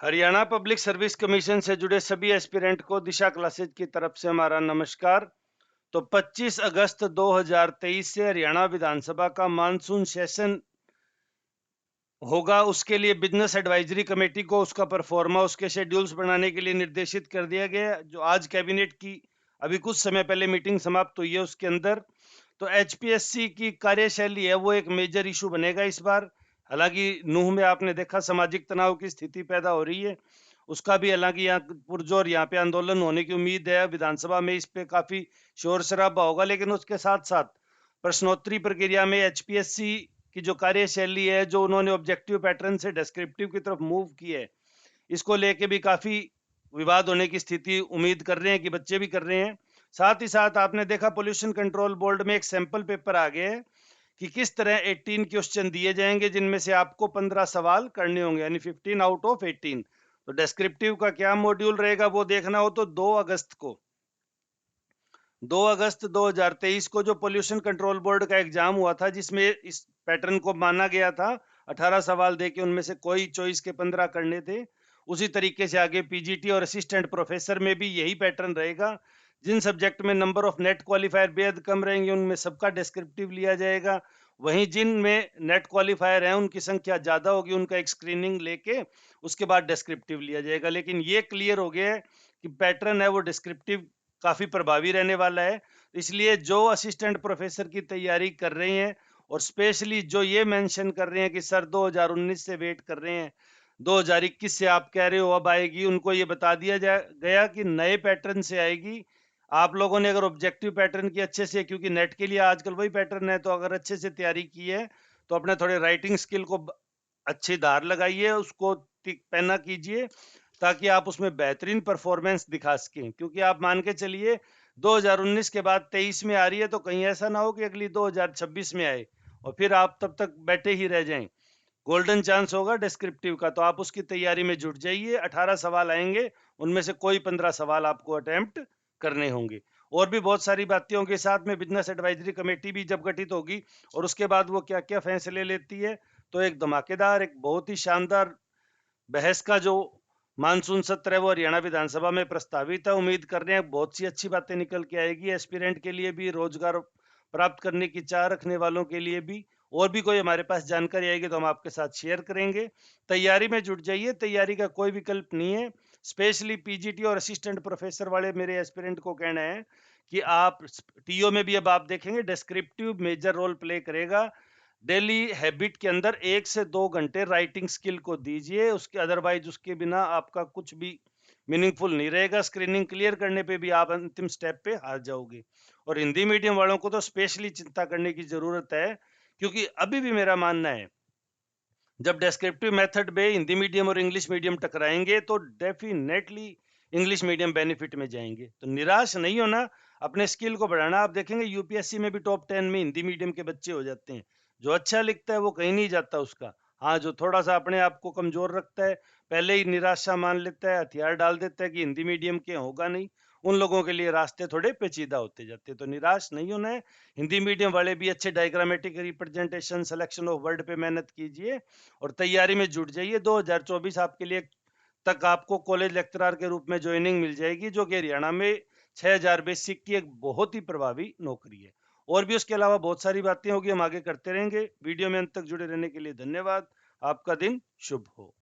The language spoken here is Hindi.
हरियाणा पब्लिक सर्विस कमीशन से जुड़े सभी एस्पिरेंट को दिशा क्लासेज की तरफ से हमारा नमस्कार। तो 25 अगस्त 2023 से हरियाणा विधानसभा का मानसून सेशन होगा। उसके लिए बिजनेस एडवाइजरी कमेटी को उसका परफॉर्मा, उसके शेड्यूल्स बनाने के लिए निर्देशित कर दिया गया, जो आज कैबिनेट की अभी कुछ समय पहले मीटिंग समाप्त हुई है उसके अंदर। तो एचपीएससी की कार्यशैली है वो एक मेजर इशू बनेगा इस बार। हालांकि नूह में आपने देखा सामाजिक तनाव की स्थिति पैदा हो रही है, उसका भी हालांकि यहाँ पुरजोर यहाँ पे आंदोलन होने की उम्मीद है। विधानसभा में इस पे काफी शोर शराबा होगा, लेकिन उसके साथ साथ प्रश्नोत्तरी प्रक्रिया में एचपीएससी की जो कार्यशैली है, जो उन्होंने ऑब्जेक्टिव पैटर्न से डिस्क्रिप्टिव की तरफ मूव की है, इसको लेके भी काफी विवाद होने की स्थिति उम्मीद कर रहे हैं कि बच्चे भी कर रहे हैं। साथ ही साथ आपने देखा पोल्यूशन कंट्रोल बोर्ड में एक सैंपल पेपर आ गया है कि किस तरह 18 क्वेश्चन दिए जाएंगे, जिनमें से आपको 15 सवाल करने होंगे, यानी 15 आउट ऑफ 18। तो डिस्क्रिप्टिव का क्या मॉड्यूल रहेगा वो देखना हो तो 2 अगस्त 2023 को जो पोल्यूशन कंट्रोल बोर्ड का एग्जाम हुआ था, जिसमें इस पैटर्न को माना गया था, 18 सवाल देके उनमें से कोई चॉइस के 15 करने थे। उसी तरीके से आगे पीजीटी और असिस्टेंट प्रोफेसर में भी यही पैटर्न रहेगा। जिन सब्जेक्ट में नंबर ऑफ नेट क्वालिफायर बेहद कम रहेंगे उनमें सबका डिस्क्रिप्टिव लिया जाएगा। वहीं जिन में नेट क्वालिफायर है उनकी संख्या ज्यादा होगी, उनका एक स्क्रीनिंग लेके उसके बाद डिस्क्रिप्टिव लिया जाएगा। लेकिन ये क्लियर हो गया है कि पैटर्न है वो डिस्क्रिप्टिव काफी प्रभावी रहने वाला है। इसलिए जो असिस्टेंट प्रोफेसर की तैयारी कर रहे हैं और स्पेशली जो ये मेंशन कर रहे हैं कि सर 2019 से वेट कर रहे हैं, 2021 से आप कह रहे हो अब आएगी, उनको ये बता दिया गया कि नए पैटर्न से आएगी। आप लोगों ने अगर ऑब्जेक्टिव पैटर्न की अच्छे से, क्योंकि नेट के लिए आजकल वही पैटर्न है, तो अगर अच्छे से तैयारी की है तो अपने थोड़े राइटिंग स्किल को अच्छी धार लगाइए, उसको पेना कीजिए, ताकि आप उसमें बेहतरीन परफॉर्मेंस दिखा सकें। क्योंकि आप मान के चलिए 2019 के बाद 23 में आ रही है, तो कहीं ऐसा ना हो कि अगली 2026 में आए और फिर आप तब तक बैठे ही रह जाएं। गोल्डन चांस होगा डिस्क्रिप्टिव का, तो आप उसकी तैयारी में जुट जाइए। 18 सवाल आएंगे, उनमें से कोई 15 सवाल आपको अटेम्प्ट करने होंगे। और भी बहुत सारी बातें होंगी। साथ में बिजनेस एडवाइजरी कमेटी भी जब गठित होगी और उसके बाद वो क्या क्या फैसले लेती है, तो एक धमाकेदार, एक बहुत ही शानदार बहस का जो मानसून सत्र है वो हरियाणा विधानसभा में प्रस्तावित है। उम्मीद कर रहे हैं बहुत सी अच्छी बातें निकल के आएगी, एस्पिरेंट के लिए भी, रोजगार प्राप्त करने की चाह रखने वालों के लिए भी। और भी कोई हमारे पास जानकारी आएगी तो हम आपके साथ शेयर करेंगे। तैयारी में जुट जाइए, तैयारी का कोई विकल्प नहीं है। स्पेशली पीजीटी और असिस्टेंट प्रोफेसर वाले मेरे एस्पिरेंट को कहना है कि आप टीओ में भी अब आप देखेंगे डिस्क्रिप्टिव मेजर रोल प्ले करेगा। डेली हैबिट के अंदर 1 से 2 घंटे राइटिंग स्किल को दीजिए, उसके अदरवाइज उसके बिना आपका कुछ भी मीनिंगफुल नहीं रहेगा। स्क्रीनिंग क्लियर करने पे भी आप अंतिम स्टेप पे हार जाओगे। और हिंदी मीडियम वालों को तो स्पेशली चिंता करने की जरूरत है, क्योंकि अभी भी मेरा मानना है जब डेस्क्रिप्टिव मेथड में हिंदी मीडियम और इंग्लिश मीडियम टकराएंगे तो डेफिनेटली इंग्लिश मीडियम बेनिफिट में जाएंगे। तो निराश नहीं होना, अपने स्किल को बढ़ाना। आप देखेंगे यूपीएससी में भी टॉप 10 में हिंदी मीडियम के बच्चे हो जाते हैं। जो अच्छा लिखता है वो कहीं नहीं जाता उसका। हाँ, जो थोड़ा सा अपने आप को कमजोर रखता है, पहले ही निराशा मान लेता है, हथियार डाल देता है कि हिंदी मीडियम के होगा नहीं, उन लोगों के लिए रास्ते थोड़े पेचीदा होते जाते हैं। तो निराश नहीं होना है। हिंदी मीडियम वाले भी अच्छे diagrammatic representation, selection of word पे मेहनत कीजिए और तैयारी में जुट जाइए। 2024 आपके लिए तक आपको कॉलेज लेक्चरर के रूप में ज्वाइनिंग मिल जाएगी, जो कि हरियाणा में 6000 बेसिक की एक बहुत ही प्रभावी नौकरी है। और भी उसके अलावा बहुत सारी बातें होगी, हम आगे करते रहेंगे। वीडियो में अंत तक जुड़े रहने के लिए धन्यवाद। आपका दिन शुभ हो।